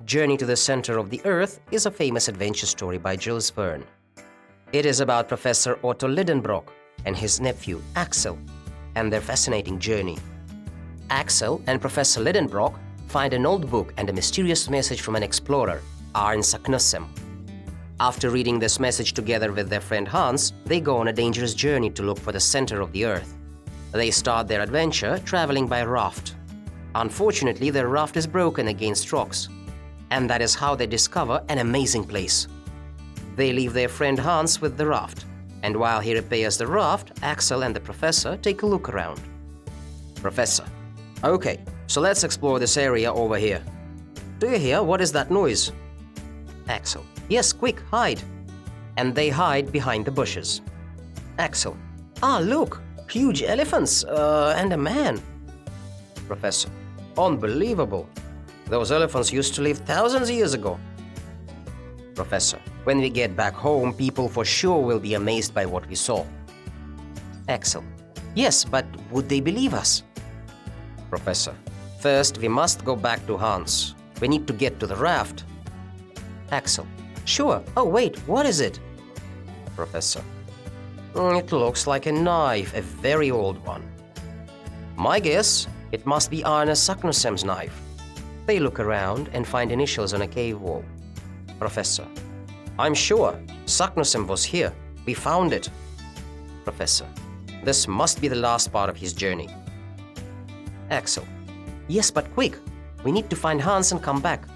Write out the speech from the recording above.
Journey to the Center of the Earth is a famous adventure story by Jules Verne. It is about Professor Otto Lidenbrock and his nephew, Axel, and their fascinating journey. Axel and Professor Lidenbrock find an old book and a mysterious message from an explorer, Arne Saknussemm. After reading this message together with their friend Hans, they go on a dangerous journey to look for the center of the Earth. They start their adventure traveling by raft. Unfortunately, their raft is broken against rocks, and that is how they discover an amazing place. They leave their friend Hans with the raft, and while he repairs the raft, Axel and the professor take a look around. Professor: Okay, so let's explore this area over here. Do you hear what is that noise? Axel: Yes, quick, hide. And they hide behind the bushes. Axel: Ah, look, huge elephants, and a man. Professor: Unbelievable. Those elephants used to live thousands of years ago. Professor: When we get back home, people for sure will be amazed by what we saw. Axel: Yes, but would they believe us? Professor: First, we must go back to Hans. We need to get to the raft. Axel: Sure. Oh, wait, what is it? Professor: It looks like a knife, a very old one. My guess, it must be Arne Saknussemm's knife. They look around and find initials on a cave wall. Professor: I'm sure. Saknussemm was here. We found it. Professor: This must be the last part of his journey. Axel: Yes, but quick. We need to find Hans and come back.